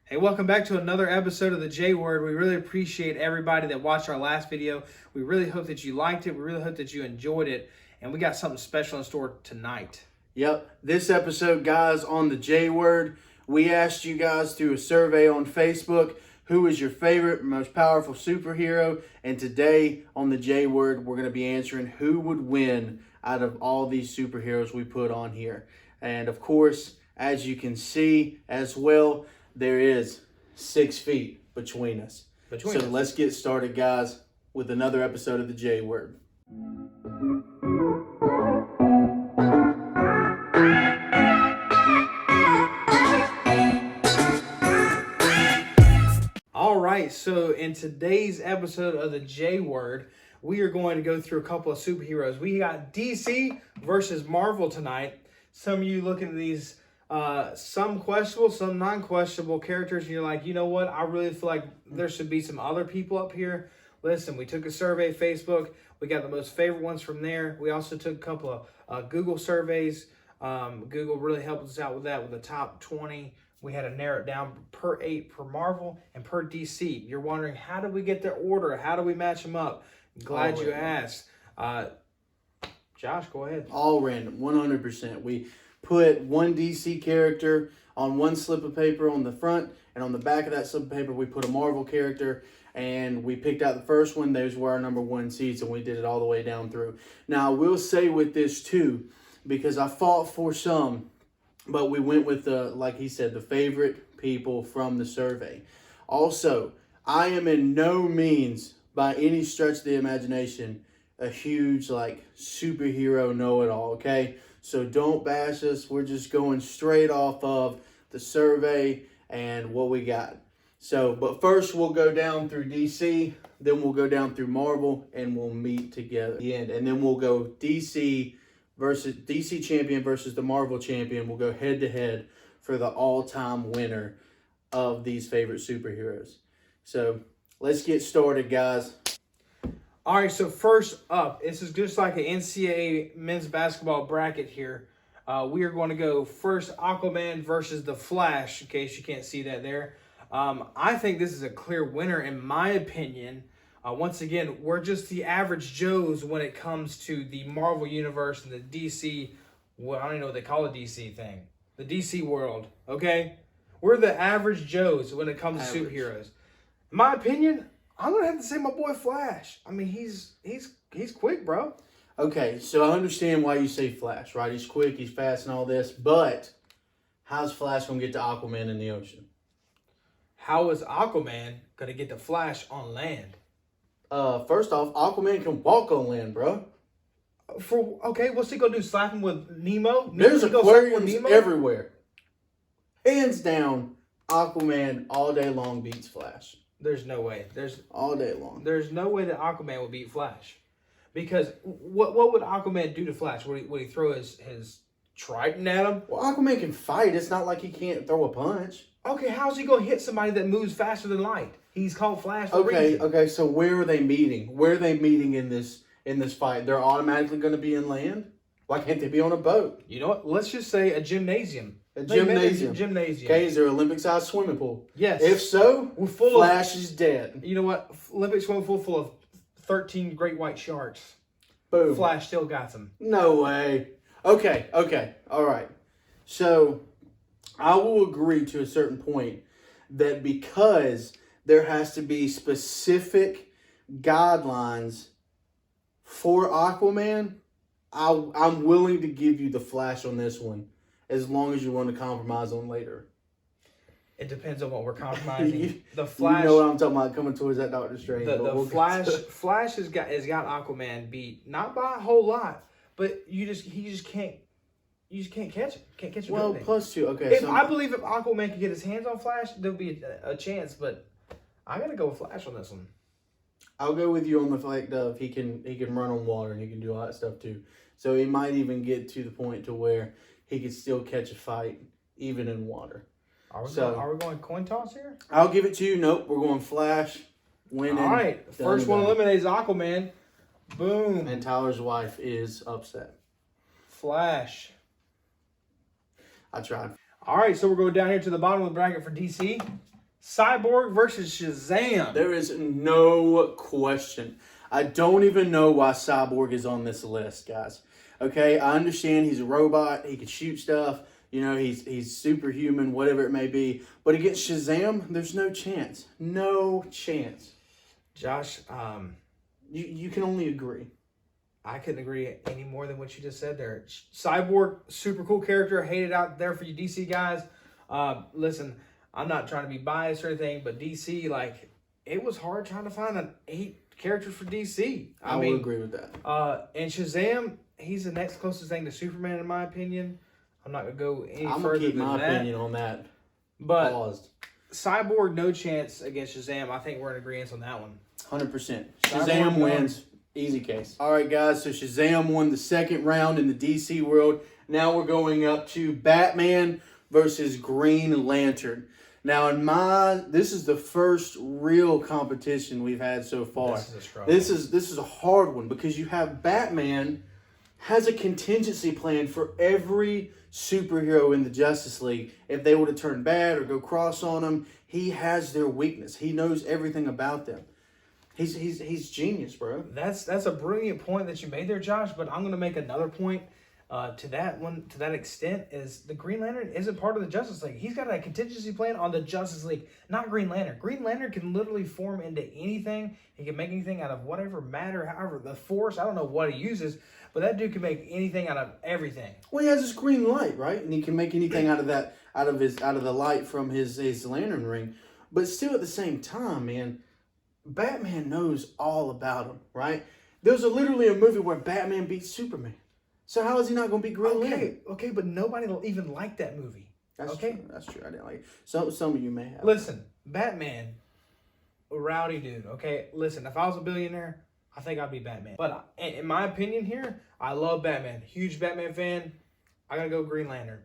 Hey, welcome back to another episode of the J Word. We really appreciate everybody that watched our last video. We really hope that you liked it. We really hope that you enjoyed it. And we got something special in store tonight. Yep. This episode, guys, on the J Word, we asked you guys through a survey on Facebook who is your favorite, most powerful superhero. And today on the J Word, we're going to be answering who would win out of all these superheroes we put on here. And of course, as you can see as well, there is 6 feet between us. Let's get started, guys, with another episode of the J Word. All right, so in today's episode of the J Word, we are going to go through a couple of superheroes. We got DC versus Marvel tonight. Some of you looking at these, some questionable, some non-questionable characters, and you're like, you know what? I really feel like there should be some other people up here. Listen, we took a survey, Facebook. We got the most favorite ones from there. We also took a couple of Google surveys. Google really helped us out with that, with the top 20. We had to narrow it down per 8 per Marvel and per DC. You're wondering, how do we get their order? How do we match them up? Glad you asked. Josh, go ahead. All random, 100%. We put one DC character on one slip of paper on the front, and on the back of that slip of paper, we put a Marvel character, and we picked out the first one. Those were our number 1 seeds, and we did it all the way down through. Now, I will say with this too, because I fought for some, but we went with the, like he said, the favorite people from the survey. Also, I am in no means, by any stretch of the imagination, a huge superhero know-it-all, okay? So don't bash us. We're just going straight off of the survey and what we got. So, but first we'll go down through DC, then we'll go down through Marvel, and we'll meet together at the end. And then we'll go DC champion versus the Marvel champion. We'll go head-to-head for the all-time winner of these favorite superheroes. So let's get started, guys. All right, so first up, this is just like an NCAA men's basketball bracket here. We are going to go first Aquaman versus The Flash, in case you can't see that there. I think this is a clear winner, in my opinion. Once again, we're just the average Joes when it comes to the Marvel Universe and the DC, well, I don't even know what they call the DC thing. The DC world, okay? We're the average Joes when it comes to superheroes. In my opinion, I'm going to have to say my boy Flash. I mean, he's quick, bro. Okay, so I understand why you say Flash, right? He's quick, he's fast and all this, but how's Flash going to get to Aquaman in the ocean? How is Aquaman going to get to Flash on land? First off, Aquaman can walk on land, bro. Okay, what's he going to do, slap him with Nemo? There's aquariums everywhere. Hands down, Aquaman all day long beats Flash. There's no way. All day long. There's no way that Aquaman would beat Flash. Because what would Aquaman do to Flash? Would he throw his trident at him? Well, Aquaman can fight. It's not like he can't throw a punch. Okay, how's he going to hit somebody that moves faster than light? He's called Flash for a reason. Okay, so where are they meeting? Where are they meeting in this fight? They're automatically going to be in land? Why can't they be on a boat? You know what? Let's just say a gymnasium. Gymnasium. Okay, is there an Olympic-sized swimming pool? Yes. If so, Flash is dead. You know what? Olympic swimming pool full of 13 great white sharks. Boom. Flash still got them. No way. Okay. All right. So I will agree to a certain point that because there has to be specific guidelines for Aquaman, I'm willing to give you the Flash on this one, as long as you want to compromise on later. It depends on what we're compromising. The Flash, you know what I'm talking about, coming towards that Doctor Strange. Flash has got Aquaman beat, not by a whole lot, but he just can't catch it. Can't catch it. Well, +2. Okay. I believe if Aquaman could get his hands on Flash, there'll be a chance. But I gotta go with Flash on this one. I'll go with you on the fact of he can run on water and he can do all that stuff too. So he might even get to the point to where he could still catch a fight even in water. Are we going coin toss here? I'll give it to you. Nope, we're going Flash. Winning. All right, first one eliminates Aquaman. Boom. And Tyler's wife is upset. Flash. I tried. All right, so we're going down here to the bottom of the bracket for DC. Cyborg versus Shazam. There is no question. I don't even know why Cyborg is on this list, guys. Okay, I understand he's a robot. He can shoot stuff. You know, he's superhuman, whatever it may be. But against Shazam, there's no chance. No chance. Josh, You can only agree. I couldn't agree any more than what you just said there. Cyborg, super cool character. Hated out there for you DC guys. Listen, I'm not trying to be biased or anything, but DC, like, it was hard trying to find 8 characters for DC. I would agree with that. And Shazam, he's the next closest thing to Superman, in my opinion. I'm not going to go any I'm further going to keep than my that. opinion on that. But paused. Cyborg, no chance against Shazam. I think we're in agreement on that one. 100%. Cyborg Shazam wins. Easy case. All right, guys. So Shazam won the second round in the DC world. Now we're going up to Batman versus Green Lantern. Now, this is the first real competition we've had so far. This is a struggle. This is a hard one because you have Batman has a contingency plan for every superhero in the Justice League. If they were to turn bad or go cross on them, he has their weakness. He knows everything about them. He's genius, bro. That's a brilliant point that you made there, Josh. But I'm going to make another point to that extent is the Green Lantern isn't part of the Justice League. He's got a contingency plan on the Justice League, not Green Lantern. Green Lantern can literally form into anything. He can make anything out of whatever matter, however the Force. I don't know what he uses, but that dude can make anything out of everything. Well, he has this green light, right? And he can make anything out of that, out of the light from his lantern ring. But still, at the same time, man, Batman knows all about him, right? There's literally a movie where Batman beats Superman. So how is he not going to beat Green Lantern? Okay, but nobody will even like that movie. That's okay? True. That's true. I didn't like it. Some of you may have. Listen, Batman, a rowdy dude, okay? Listen, if I was a billionaire, I think I'd be Batman. But in my opinion here, I love Batman. Huge Batman fan. I got to go Green Lantern.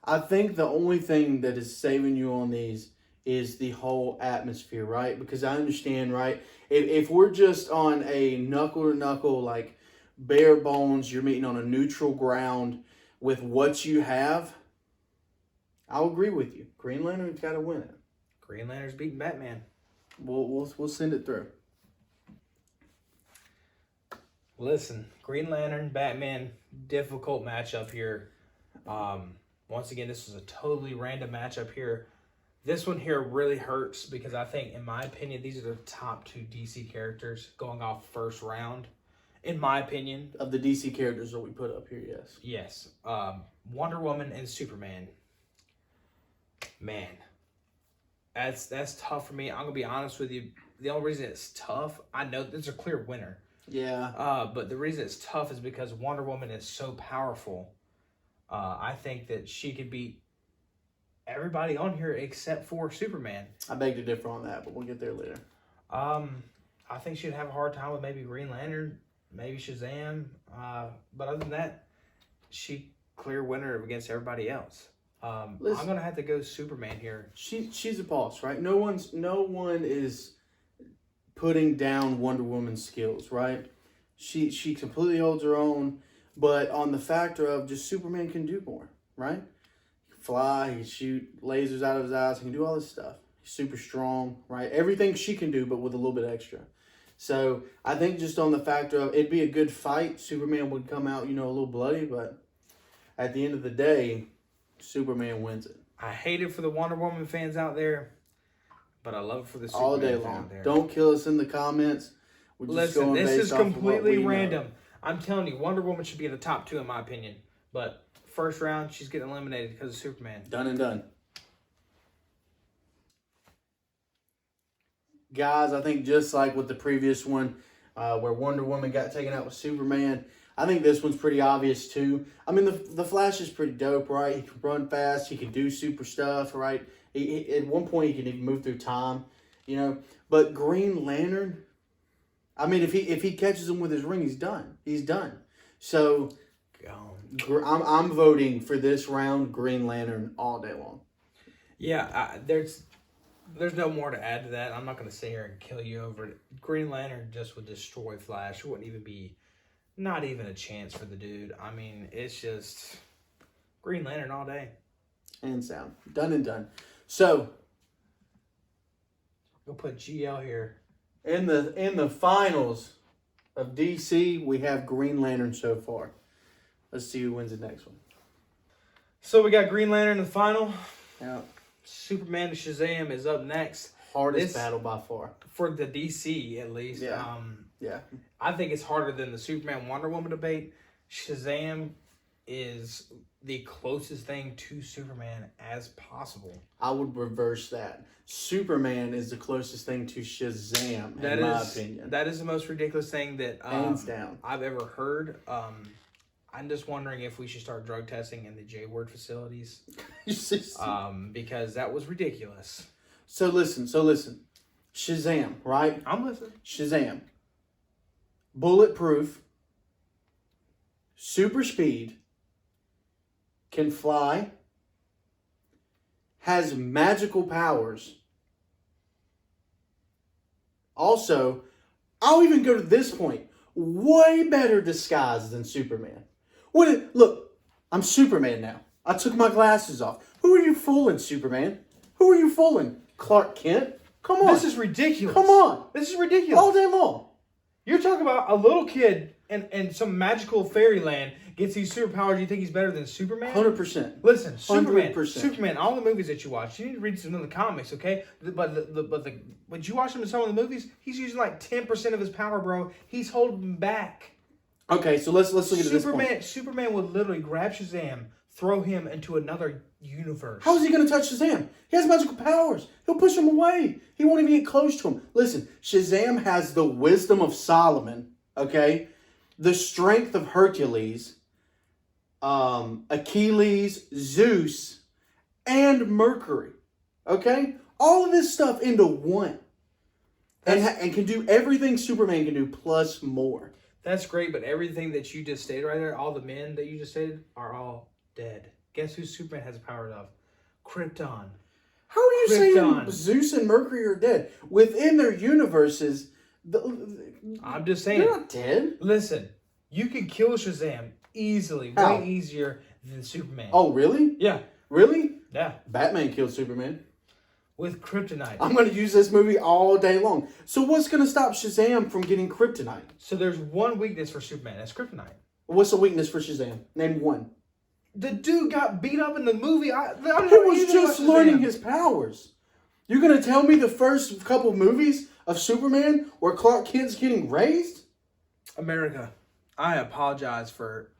I think the only thing that is saving you on these is the whole atmosphere, right? Because I understand, right? If we're just on a knuckle-to-knuckle, like bare bones, you're meeting on a neutral ground with what you have, I'll agree with you. Green Lantern's got to win it. Green Lantern's beating Batman. We'll send it through. Listen, Green Lantern, Batman, difficult matchup here. Once again, this is a totally random matchup here. This one here really hurts because I think, in my opinion, these are the top 2 DC characters going off first round. In my opinion. Of the DC characters that we put up here, yes. Yes. Wonder Woman and Superman. Man. That's tough for me. I'm going to be honest with you. The only reason it's tough, I know there's a clear winner. Yeah. But the reason it's tough is because Wonder Woman is so powerful. I think that she could beat everybody on here except for Superman. I beg to differ on that, but we'll get there later. I think she'd have a hard time with maybe Green Lantern, maybe Shazam. But other than that, she clear winner against everybody else. I'm gonna have to go Superman here. She's a boss, right? No one is putting down Wonder Woman's skills, right? She completely holds her own, but on the factor of just Superman can do more, right? He can fly, he can shoot lasers out of his eyes, he can do all this stuff. He's super strong, right? Everything she can do, but with a little bit extra. So I think just on the factor of it'd be a good fight. Superman would come out, a little bloody, but at the end of the day, Superman wins it. I hate it for the Wonder Woman fans out there, but I love it for the Superman all day fans long. out there. Don't kill us in the comments. We're just Listen, going this based is off of what completely we know. random. I'm telling you, Wonder Woman should be in the top 2 in my opinion. But first round, she's getting eliminated because of Superman. Done and done. Guys, I think just like with the previous one, where Wonder Woman got taken out with Superman, I think this one's pretty obvious too. I mean, the Flash is pretty dope, right? He can run fast. He can do super stuff, right? At one point, he can even move through time, But Green Lantern, I mean, if he catches him with his ring, he's done. He's done. So I'm voting for this round, Green Lantern all day long. Yeah, there's no more to add to that. I'm not going to sit here and kill you over it. Green Lantern just would destroy Flash. It wouldn't even be, not even a chance for the dude. I mean, it's just Green Lantern all day. And sound. Done and done. So, We'll put GL here. In the finals of DC, we have Green Lantern so far. Let's see who wins the next one. So we got Green Lantern in the final. Yeah. Superman to Shazam is up next. Hardest battle by far. For the DC, at least. Yeah. Yeah. I think it's harder than the Superman Wonder Woman debate. Shazam is the closest thing to Superman as possible. I would reverse that. Superman is the closest thing to Shazam, in my opinion. That is the most ridiculous thing that hands down I've ever heard. I'm just wondering if we should start drug testing in the J-Word facilities. Because that was ridiculous. So listen. Shazam, right? I'm listening. Shazam. Bulletproof. Super speed. Can fly. Has magical powers. Also, I'll even go to this point. Way better disguised than Superman. Look, I'm Superman now. I took my glasses off. Who are you fooling, Superman? Who are you fooling? Clark Kent? Come on. This is ridiculous. Come on. This is ridiculous. All day long. You're talking about a little kid in some magical fairyland gets these superpowers. You think he's better than Superman? 100%. Listen, Superman. 100%. Superman. All the movies that you watch, you need to read some of the comics, okay? But you watch him in some of the movies, he's using like 10% of his power, bro. He's holding back. Okay, so let's look at this point. Superman would literally grab Shazam, throw him into another universe. How is he going to touch Shazam? He has magical powers. He'll push him away. He won't even get close to him. Listen, Shazam has the wisdom of Solomon, okay? The strength of Hercules, Achilles, Zeus, and Mercury, okay? All of this stuff into one. And can do everything Superman can do plus more. That's great, but everything that you just stated right there, all the men that you just stated, are all dead. Guess who Superman has the power of? Krypton. How are you saying Zeus and Mercury are dead? Within their universes, I'm just saying. They're not dead. Listen, you can kill Shazam easily, way easier than Superman. Oh, really? Yeah. Really? Yeah. Batman killed Superman. With kryptonite. I'm going to use this movie all day long. So what's going to stop Shazam from getting kryptonite? So there's one weakness for Superman. That's kryptonite. What's the weakness for Shazam? Name one. The dude got beat up in the movie. He was just learning his powers. You're going to tell me the first couple movies of Superman where Clark Kent's getting raised? America, I apologize for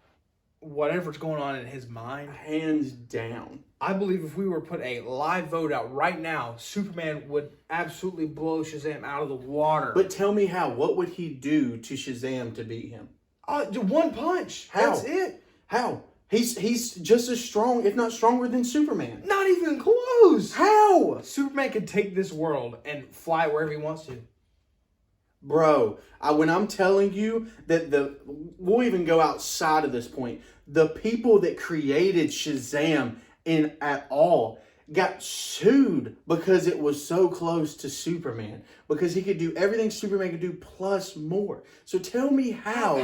whatever's going on in his mind. Hands down. I believe if we were to put a live vote out right now, Superman would absolutely blow Shazam out of the water. But tell me how. What would he do to Shazam to beat him? One punch. How? That's it. How? He's just as strong, if not stronger than Superman. Not even close. How? Superman could take this world and fly wherever he wants to. Bro, when I'm telling you that we'll even go outside of this point. The people that created Shazam at all got sued because it was so close to Superman. Because he could do everything Superman could do plus more. So tell me how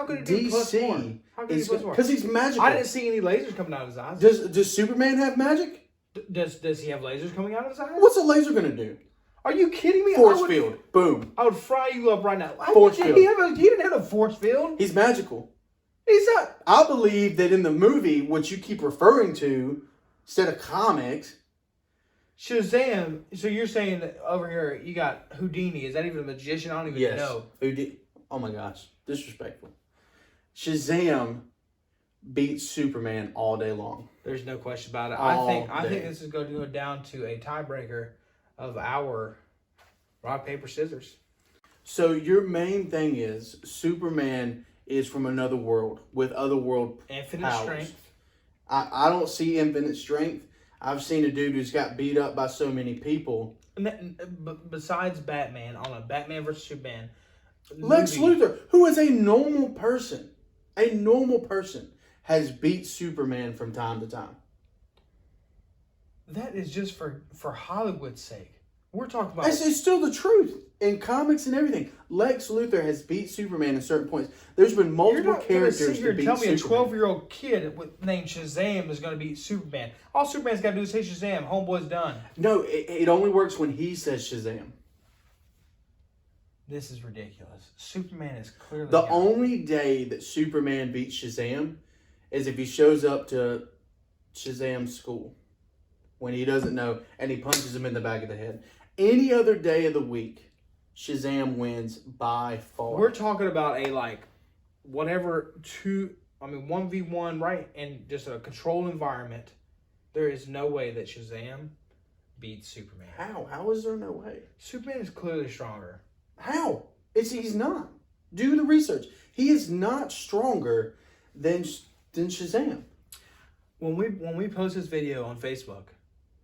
could it do plus more? How could it do plus more? Because he's magical. I didn't see any lasers coming out of his eyes. Does Superman have magic? Does he have lasers coming out of his eyes? What's a laser going to do? Are you kidding me? Force field. Boom. I would fry you up right now. Force field. He didn't have a force field. He's magical. He's not. I believe that in the movie, which you keep referring to, instead of comics, Shazam. So you're saying that over here you got Houdini? Is that even a magician? I don't even know. Houdini. Oh my gosh, disrespectful. Shazam beats Superman all day long. There's no question about it. I think this is going to go down to a tiebreaker of our rock paper scissors. So your main thing is Superman is from another world with other world infinite powers. Strength. I don't see infinite strength. I've seen a dude who's got beat up by so many people. Besides Batman, on a Batman versus Superman, Lex Luthor, who is a normal person, has beat Superman from time to time. That is just for Hollywood's sake. We're talking about... It's still the truth. In comics and everything, Lex Luthor has beat Superman at certain points. There's been multiple characters to beat Superman. Tell me a 12-year-old kid named Shazam is going to beat Superman. All Superman's got to do is say Shazam. Homeboy's done. No, it only works when he says Shazam. This is ridiculous. Superman is clearly The down. only day that Superman beats Shazam is if he shows up to Shazam's school when he doesn't know and he punches him in the back of the head. Any other day of the week, Shazam wins by far. We're talking about a whatever 1v1, right? In just a controlled environment. There is no way that Shazam beats Superman. How? How is there no way? Superman is clearly stronger. How? He's not. Do the research. He is not stronger than Shazam. When we post this video on Facebook,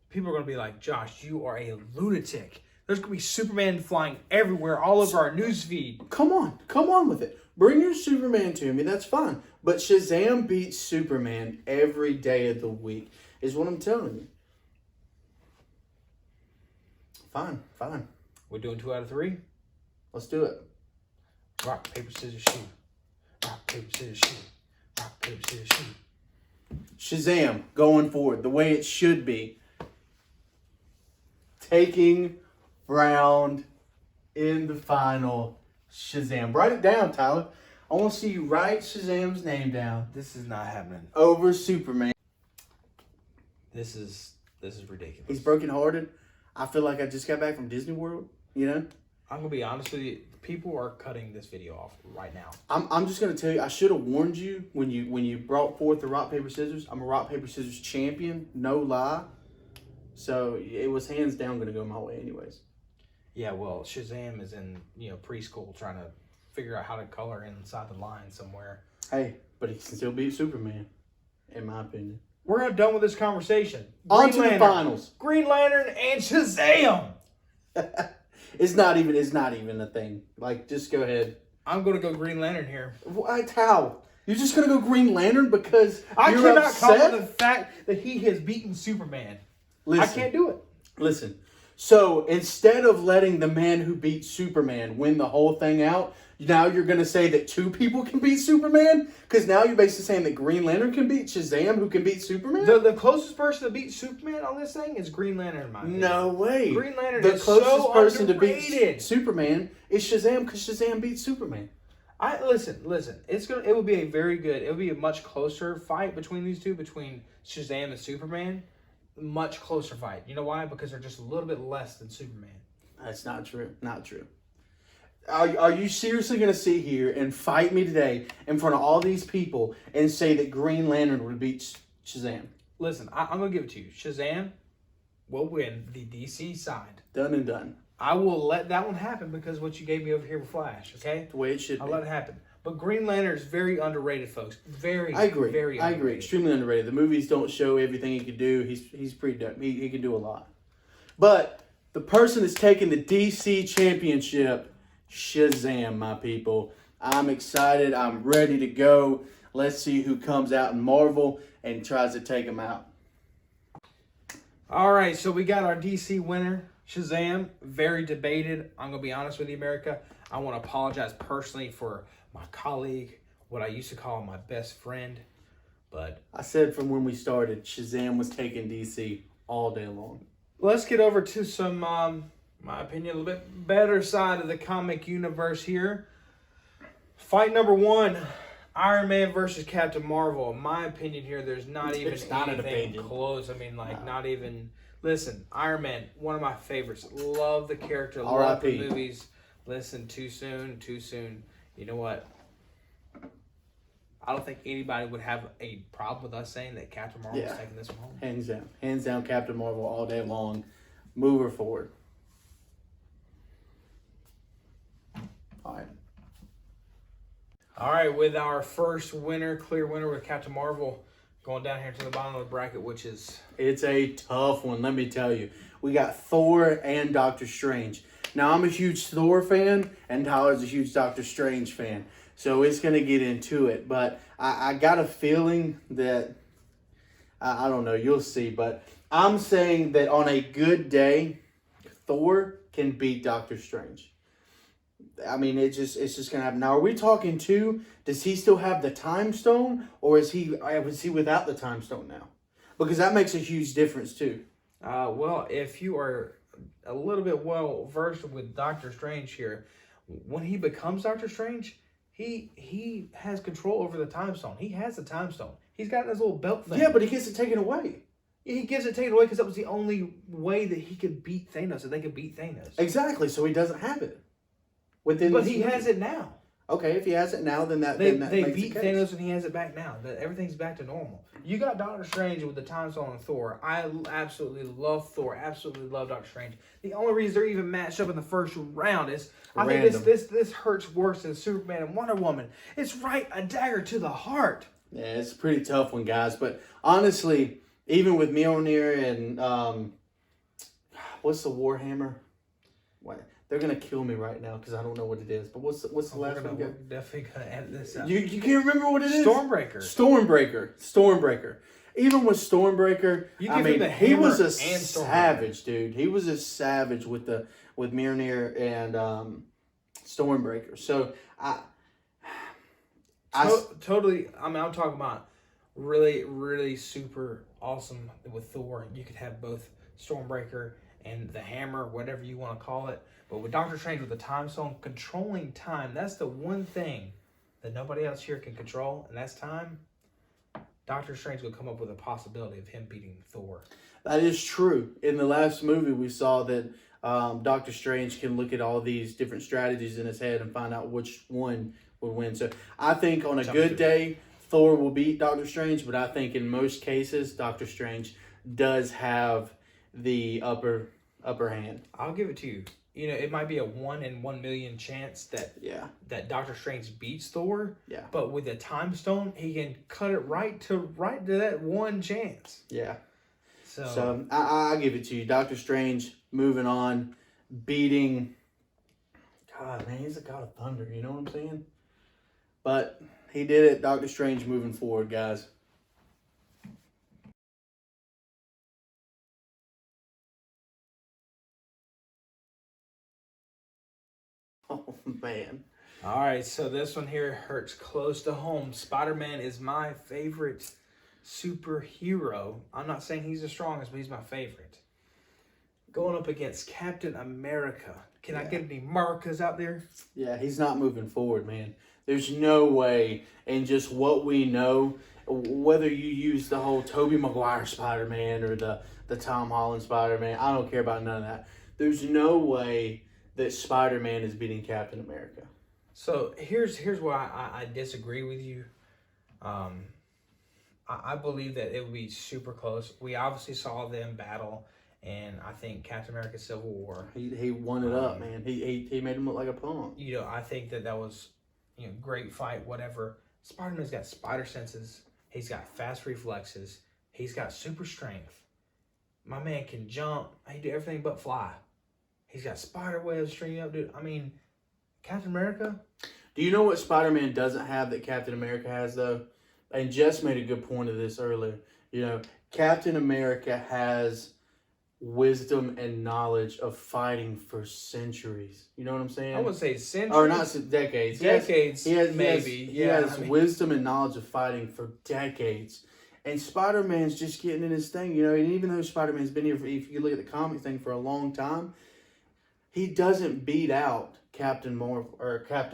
people are going to be like, Josh, you are a lunatic. There's going to be Superman flying everywhere, all over our news feed. Come on with it. Bring your Superman to me, that's fine. But Shazam beats Superman every day of the week, is what I'm telling you. Fine. We're doing 2 out of 3. Let's do it. Rock, paper, scissors, shoot. Rock, paper, scissors, shoot. Rock, paper, scissors, shoot. Shazam, going forward, the way it should be. Taking round in the final, Shazam. Write it down, Tyler. I want to see you write Shazam's name down This is not happening. over Superman. This is ridiculous. He's brokenhearted. I feel like I just got back from Disney World, you know? I'm going to be honest with you. People are cutting this video off right now. I'm just gonna tell you, I should have warned you when you brought forth the rock paper scissors. I'm a rock paper scissors champion, no lie. So it was hands down gonna go my way, anyways. Yeah, well, Shazam is in preschool trying to figure out how to color inside the line somewhere. Hey, but he can still beat Superman, in my opinion. We're not done with this conversation. On to the finals. Green Lantern and Shazam. It's not even a thing. Like, just go ahead. I'm gonna go Green Lantern here. What? How? You're just gonna go Green Lantern because I you're cannot upset? comment the fact that he has beaten Superman. Listen, I can't do it. Listen. So instead of letting the man who beat Superman win the whole thing out, now you're going to say that 2 people can beat Superman? Because now you're basically saying that Green Lantern can beat Shazam, who can beat Superman? The closest person to beat Superman on this thing is Green Lantern, in my opinion. No way. Green Lantern the is closest so person underrated. to beat Superman is Shazam because Shazam beats Superman. Listen. It will be a much closer fight between these two, between Shazam and Superman. Much closer fight. You know why? Because they're just a little bit less than Superman. That's not true. Not true. Are you seriously going to sit here and fight me today in front of all these people and say that Green Lantern would beat Shazam? Listen, I'm going to give it to you. Shazam will win the DC side. Done and done. I will let that one happen because what you gave me over here with Flash, okay? The way it should I'll be. let it happen. But Green Lantern is very underrated, folks. I agree. Extremely underrated. The movies don't show everything he could do. He's pretty dope. He can do a lot. But the person that's taking the DC championship, Shazam, my people. I'm excited. I'm ready to go. Let's see who comes out in Marvel and tries to take him out. All right, so we got our DC winner, Shazam. Very debated. I'm going to be honest with you, America. I want to apologize personally for my colleague, what I used to call my best friend. But I said from when we started, Shazam was taking DC all day long. let's get over to some, my opinion, a little bit better side of the comic universe here. Fight number 1, Iron Man versus Captain Marvel. In my opinion here, there's not even anything close. I mean, not even... Listen, Iron Man, one of my favorites. Love the character, love the movies. Listen, too soon. You know what? I don't think anybody would have a problem with us saying that Captain Marvel is taking this one home. Hands down, Captain Marvel all day long. Move her forward. All right, with our first winner, clear winner with Captain Marvel, going down here to the bottom of the bracket, which is... It's a tough one, let me tell you. We got Thor and Doctor Strange. Now, I'm a huge Thor fan, and Tyler's a huge Doctor Strange fan. So it's going to get into it. But I got a feeling that, I don't know, you'll see. But I'm saying that on a good day, Thor can beat Doctor Strange. I mean, it's just going to happen. Now, are we talking too, does he still have the time stone, or is he without the time stone now? Because that makes a huge difference too. Well, if you are a little bit well versed with Doctor Strange here, when he becomes Doctor Strange, he has control over the time stone. He has the time stone. He's got his little belt thing. Yeah, but he gets it taken away. He gives it taken away because that was the only way that he could beat Thanos, that they could beat Thanos. Exactly. So he doesn't have it. But he has it now. Okay, if he has it now, then that They makes beat the case. Thanos and he has it back now. Everything's back to normal. You got Doctor Strange with the time stone and Thor. I absolutely love Thor. Absolutely love Doctor Strange. The only reason they're even matched up in the first round is I think this hurts worse than Superman and Wonder Woman. It's right a dagger to the heart. Yeah, it's a pretty tough one, guys. But honestly, even with Mjolnir and what's the Warhammer? What? They're gonna kill me right now because I don't know what it is. But what's the last one? We're definitely gonna edit this out. You can't remember what it is? Stormbreaker. Even with Stormbreaker, he was a savage, dude. He was a savage with Mjolnir and Stormbreaker. So totally. I mean, I'm talking about really, really super awesome with Thor. You could have both Stormbreaker and the hammer, whatever you want to call it. But with Doctor Strange, with the time stone, controlling time, that's the one thing that nobody else here can control, and that's time. Doctor Strange will come up with a possibility of him beating Thor. That is true. In the last movie, we saw that Doctor Strange can look at all these different strategies in his head and find out which one would win. So I think on a good day, Thor will beat Doctor Strange, but I think in most cases, Doctor Strange does have the upper hand. I'll give it to you. You know, it might be a 1 in 1 million chance that Doctor Strange beats Thor. Yeah. But with the time stone, he can cut it right to that one chance. Yeah. So I give it to you. Doctor Strange moving on, beating. God, man, he's a god of thunder. You know what I'm saying? But he did it. Doctor Strange moving forward, guys. Oh, man. All right, so this one here hurts close to home. Spider-Man is my favorite superhero. I'm not saying he's the strongest, but he's my favorite. Going up against Captain America. Can I get any markers out there? Yeah, he's not moving forward, man. There's no way, and just what we know, whether you use the whole Tobey Maguire Spider-Man or the Tom Holland Spider-Man, I don't care about none of that. There's no way that Spider-Man is beating Captain America. So here's where I disagree with you. I believe that it would be super close. We obviously saw them battle, and I think Captain America Civil War. He won it up, man. He made him look like a punk. You know, I think that was, great fight, whatever. Spider-Man's got spider senses. He's got fast reflexes. He's got super strength. My man can jump. He do everything but fly. He's got spider webs stringing up, dude. I mean, Captain America. Do you know what Spider-Man doesn't have that Captain America has, though? And Jess made a good point of this earlier. Captain America has wisdom and knowledge of fighting for centuries. You know what I'm saying? I would say centuries. Or not decades. Decades, he has wisdom and knowledge of fighting for decades. And Spider-Man's just getting in his thing, and even though Spider-Man's been here, if you look at the comic thing, for a long time, he doesn't beat out Captain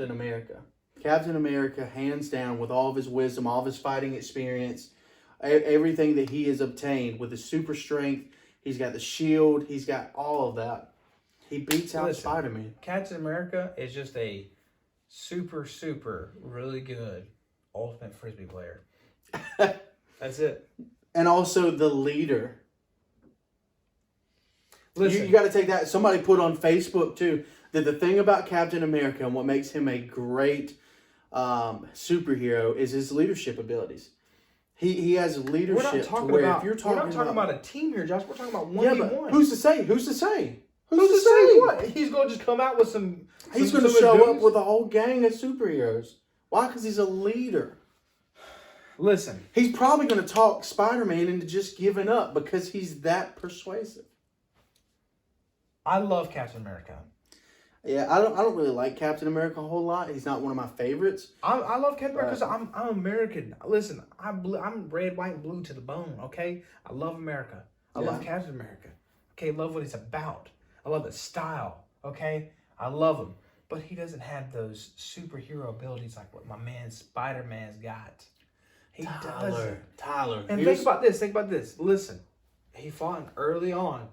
America. Captain America, hands down, with all of his wisdom, all of his fighting experience, everything that he has obtained with his super strength, he's got the shield, he's got all of that. He beats out Spider-Man. Captain America is just a super, super, really good ultimate Frisbee player. That's it. And also the leader. Listen, you got to take that. Somebody put on Facebook, too, that the thing about Captain America and what makes him a great superhero is his leadership abilities. He has leadership. We're not talking about a team here, Josh. We're talking about 1v1. Who's to say? Who's to say what? He's going to just come out with some. He's going to show up with a whole gang of superheroes. Why? Because he's a leader. Listen, he's probably going to talk Spider-Man into just giving up because he's that persuasive. I love Captain America. Yeah, I don't really like Captain America a whole lot. He's not one of my favorites. I love Captain America because I'm American. Listen, I'm red, white, and blue to the bone. Okay, I love America. I love Captain America. Okay, love what he's about. I love his style. Okay, I love him. but he doesn't have those superhero abilities like what my man Spider-Man's got. He doesn't. Tyler. And think about this. Think about this. Listen, he fought early on.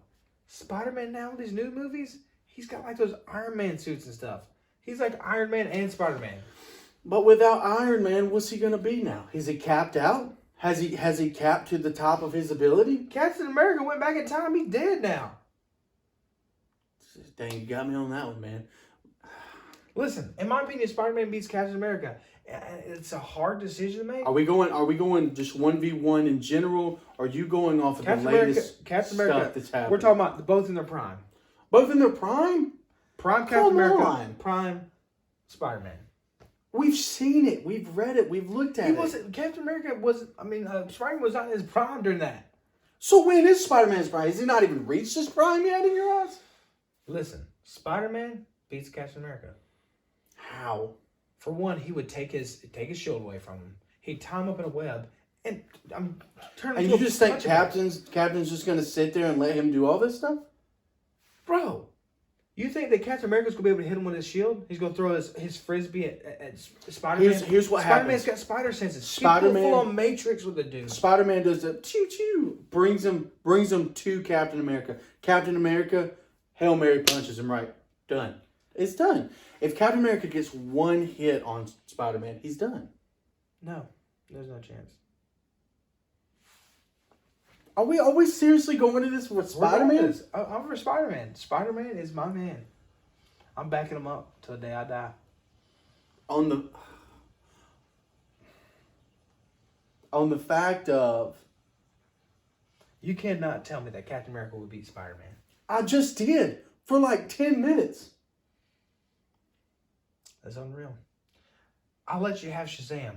Spider-Man now with these new movies, he's got like those Iron Man suits and stuff. He's like Iron Man and Spider-Man. But without Iron Man, what's he gonna be now? Is he capped out? Has he capped to the top of his ability? Captain America went back in time. He's dead now. Dang, you got me on that one, man. Listen, in my opinion, Spider-Man beats Captain America. It's a hard decision to make. Are we going just 1v1 in general? Or are you going off of Captain the America, latest Captain stuff America, that's happening? we're talking about both in their prime. Both in their prime? Prime Captain Come America, on. prime Spider-Man. We've seen it. We've read it. We've looked at it. Captain America was, Spider-Man was not in his prime during that. So when is Spider-Man's prime? Has he not even reached his prime yet in your eyes? Listen, Spider-Man beats Captain America. How? For one, he would take his shield away from him. He'd tie him up in a web, and I'm turning. And you just think Captain's just gonna sit there and let him do all this stuff? Bro, you think that Captain America's gonna be able to hit him with his shield? He's gonna throw his frisbee at Spider-Man. Here's what Spider-Man's happens. got spider senses. Spider-Man- full on Matrix with the dude. Spider-Man does the choo-choo, brings him to Captain America. Captain America, Hail Mary punches him right. Done. It's done. If Captain America gets one hit on Spider-Man, he's done. No, there's no chance. Are we seriously going to this with Spider-Man? I'm for Spider-Man. Spider-Man is my man. I'm backing him up till the day I die. On the fact of, You cannot tell me that Captain America would beat Spider-Man. I just did for like 10 minutes. That's unreal. I'll let you have Shazam.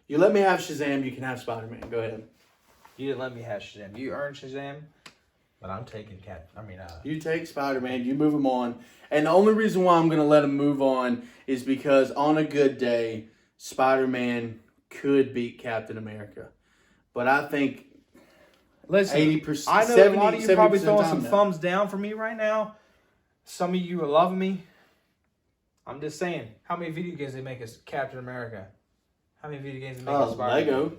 You let me have Shazam, you can have Spider-Man. Go ahead. You didn't let me have Shazam. You earned Shazam, but I'm taking You take Spider-Man, you move him on. And the only reason why I'm going to let him move on is because on a good day, Spider-Man could beat Captain America. But I think listen, 80%, I know 70, a lot of you probably 70% throwing time some now. thumbs down for me right now. Some of you are loving me. I'm just saying, how many video games they make us Captain America? How many video games they make us Spider-Man? Lego.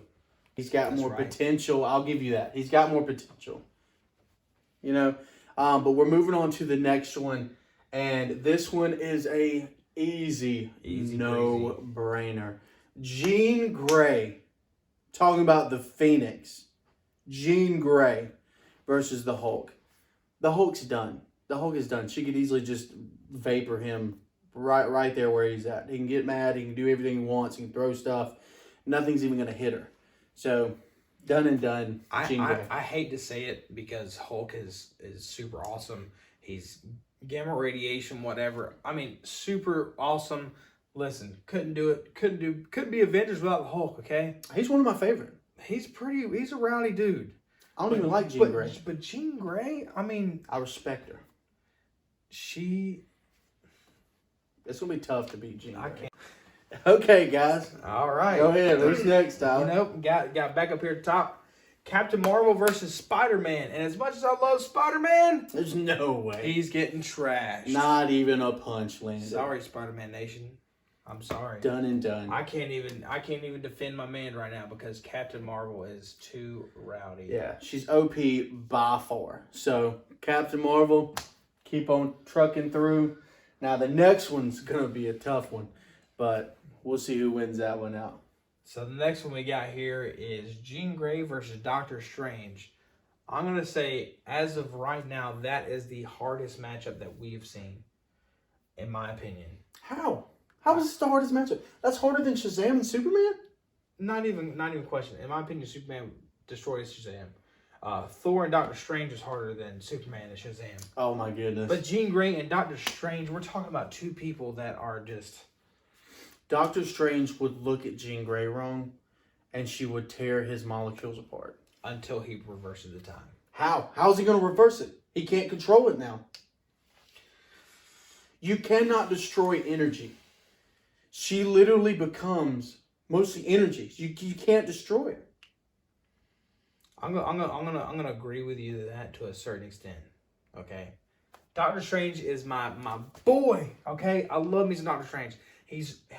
He's got more potential. I'll give you that. He's got more potential. You know, but we're moving on to the next one, and this one is a easy no-brainer. Jean Grey, talking about the Phoenix. Jean Grey versus the Hulk. The Hulk's done. The Hulk is done. She could easily just vapor him right there where he's at. He can get mad. He can do everything he wants. He can throw stuff. Nothing's even going to hit her. So, done and done. Jean Grey. I hate to say it because Hulk is super awesome. He's gamma radiation, whatever. I mean, super awesome. Listen, couldn't do it. Couldn't be Avengers without the Hulk. Okay, He's one of my favorite. he's a rowdy dude. I don't even like Jean Grey. But Jean Grey, I mean, I respect her. It's going to be tough to beat Jean Grey. I can't. Okay, guys. All right, Go ahead. Who's next, Tyler? got back up here at the top. Captain Marvel versus Spider-Man, and as much as I love Spider-Man, There's no way. he's getting trashed. Not even a punch landed. Sorry, Spider-Man Nation. I'm sorry. Done and done. I can't even defend my man right now because Captain Marvel is too rowdy. Yeah, she's OP by far. So, Captain Marvel, keep on trucking through. Now, the next one's going to be a tough one, but we'll see who wins that one out. So the next one we got here is Jean Grey versus Doctor Strange. I'm going to say, as of right now, that is the hardest matchup that we've seen, in my opinion. How? How is this the hardest matchup? That's harder than Shazam and Superman? Not even question. In my opinion, Superman destroys Shazam. Thor and Doctor Strange is harder than Superman and Shazam. Oh my goodness. But Jean Grey and Doctor Strange, we're talking about two people that are just... Doctor Strange would look at Jean Grey wrong, and she would tear his molecules apart. Until he reverses the time. How? How is he going to reverse it? He can't control it now. You cannot destroy energy. She literally becomes mostly energy. You can't destroy her. I'm gonna agree with you to that to a certain extent. Okay, Doctor Strange is my boy. Okay, I love me some Doctor Strange.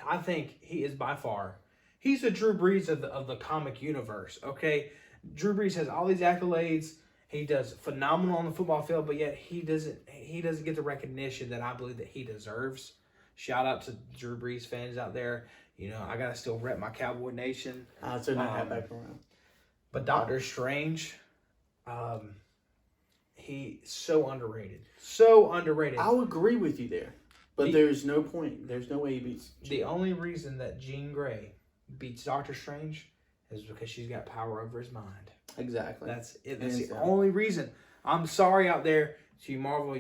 I think he is by far. He's the Drew Brees of the comic universe. Okay, Drew Brees has all these accolades. He does phenomenal on the football field, but yet he doesn't get the recognition that I believe that he deserves. Shout out to Drew Brees fans out there. You know, I gotta still rep my Cowboy Nation. I'll turn that hat back around. But Doctor Strange, he's so underrated. So underrated. I'll agree with you there, but there's no point. There's no way he beats. The only reason that Jean Grey beats Doctor Strange is because she's got power over his mind. Exactly. That's it. That's the only reason. I'm sorry out there to you, Marvel.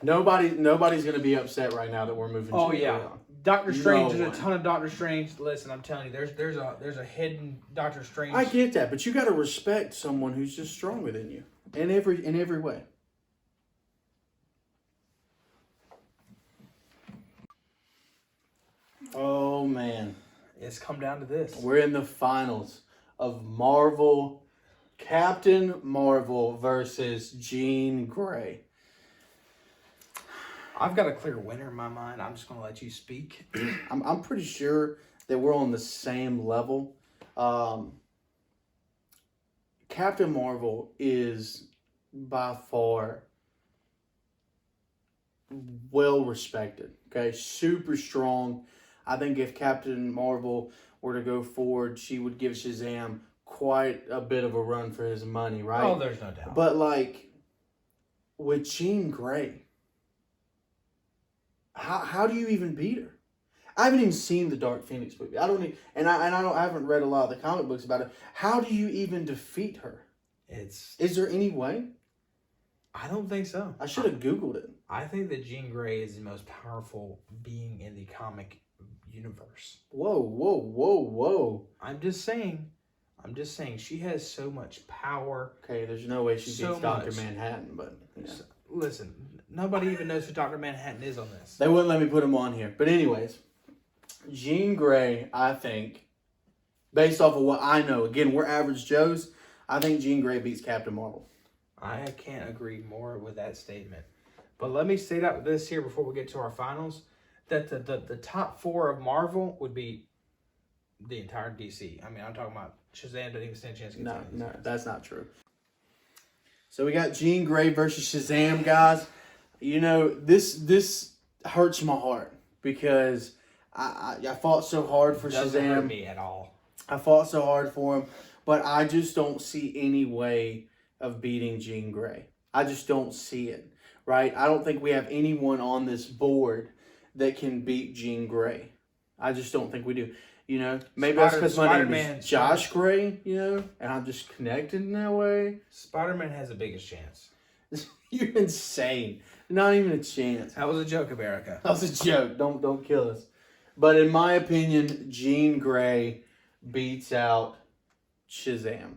Nobody's gonna be upset right now that we're moving. Oh yeah, Doctor Strange. No There's a ton of Doctor Strange. Listen, I'm telling you, there's a hidden Doctor Strange. I get that, but you got to respect someone who's just stronger than you in every way. Oh man, It's come down to this. we're in the finals of Marvel, Captain Marvel versus Jean Grey. I've got a clear winner in my mind. I'm just gonna let you speak. I'm pretty sure that we're on the same level. Captain Marvel is by far well respected. Okay, super strong. I think if Captain Marvel were to go forward, she would give Shazam quite a bit of a run for his money, right? Oh, there's no doubt. But like with Jean Grey, how do you even beat her? I haven't even seen the Dark Phoenix movie. I haven't read a lot of the comic books about it. How do you even defeat her? Is there any way? I don't think so. I should have Googled it. I think that Jean Grey is the most powerful being in the comic universe. Whoa. I'm just saying she has so much power. Okay, there's no way she beats So Dr. much. Manhattan, but yeah. Listen, nobody even knows who Dr. Manhattan is on this. They wouldn't let me put him on here. But anyways, Jean Grey, I think, based off of what I know, again, we're average Joes, I think Jean Grey beats Captain Marvel. I can't agree more with that statement. But let me state out this here before we get to our finals, that the top four of Marvel would be the entire DC. I mean, I'm talking about Shazam doesn't even stand a chance to get No, that's not true. So we got Jean Grey versus Shazam, guys. You know, this hurts my heart because I fought so hard for Doesn't Shazam. hurt me at all. I fought so hard for him, but I just don't see any way of beating Jean Grey. I just don't see it, right? I don't think we have anyone on this board that can beat Jean Grey. I just don't think we do. You know, maybe that's because my name is Josh Gray, you know, and I'm just connected in that way. Spider-Man has the biggest chance. You're insane. Not even a chance. That was a joke, America. That was a joke. Don't kill us. But in my opinion, Jean Grey beats out Shazam.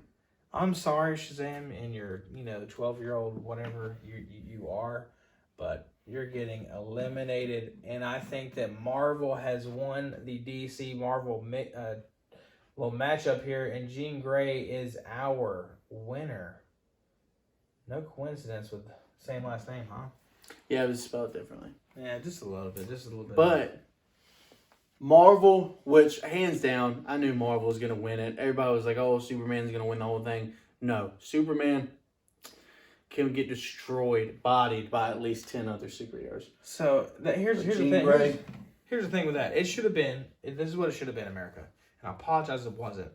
I'm sorry, Shazam, and your 12-year-old whatever you are, but you're getting eliminated. And I think that Marvel has won the DC Marvel little matchup here, and Jean Grey is our winner. No coincidence with the same last name, huh? Yeah, it was spelled differently. Yeah, just a little bit. But Marvel, which hands down, I knew Marvel was going to win it. Everybody was like, oh, Superman's going to win the whole thing. No, Superman can get destroyed, bodied by at least 10 other superheroes. So here's the Jean thing. Grey. Here's the thing with that. It should have been. This is what it should have been, America. And I apologize if it wasn't.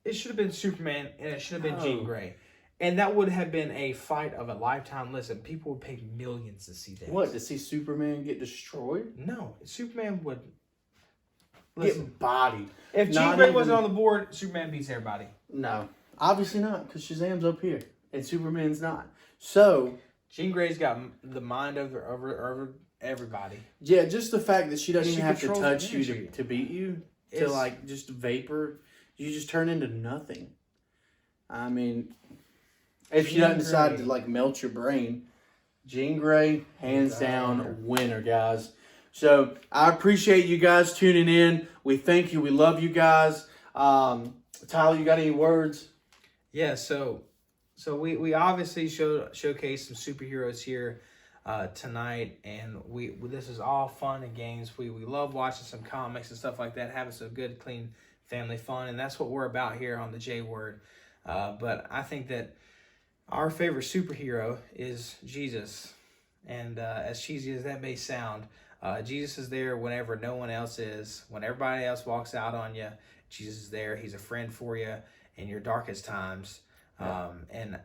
It should have been Superman, and it should have been Jean Grey. And that would have been a fight of a lifetime. Listen, people would pay millions to see that. What, to see Superman get destroyed? No, Superman would Get bodied. If Jean Grey wasn't on the board, Superman beats everybody. No, obviously not, because Shazam's up here and Superman's not. So Jean Grey's got the mind over everybody. Yeah, just the fact that she doesn't even have to controls touch you energy. to beat you, to like just vapor, you just turn into nothing. I mean, if she Jean doesn't decide Grey. to like melt your brain, Jean Grey, hands down, winner, guys. So I appreciate you guys tuning in. We thank you. We love you guys. Tyler, you got any words? Yeah, so So we obviously showcased some superheroes here tonight, and we this is all fun and games. We love watching some comics and stuff like that, having some good, clean family fun, and that's what we're about here on the J Word. But I think that our favorite superhero is Jesus, and as cheesy as that may sound, Jesus is there whenever no one else is. When everybody else walks out on you, Jesus is there. He's a friend for you in your darkest times. And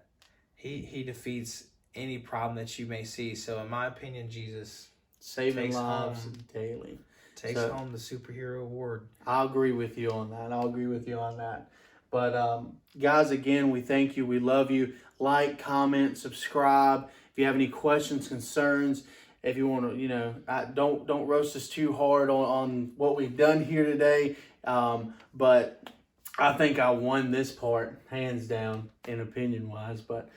he defeats any problem that you may see. So in my opinion, Jesus saving lives daily. Takes home the superhero award. I'll agree with you on that. But guys, again, we thank you. We love you. Like, comment, subscribe. If you have any questions, concerns, if you want to, don't roast us too hard on what we've done here today. But I think I won this part, hands down, in opinion wise. But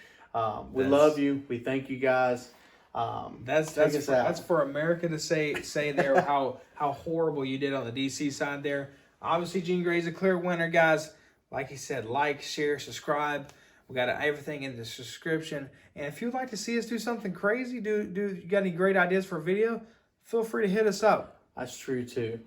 we love you. We thank you guys. That's for America to say there how horrible you did on the DC side there. Obviously, Jean Grey's a clear winner, guys. Like he said, like, share, subscribe. We got everything in the description. And if you'd like to see us do something crazy, you got any great ideas for a video, feel free to hit us up. That's true too.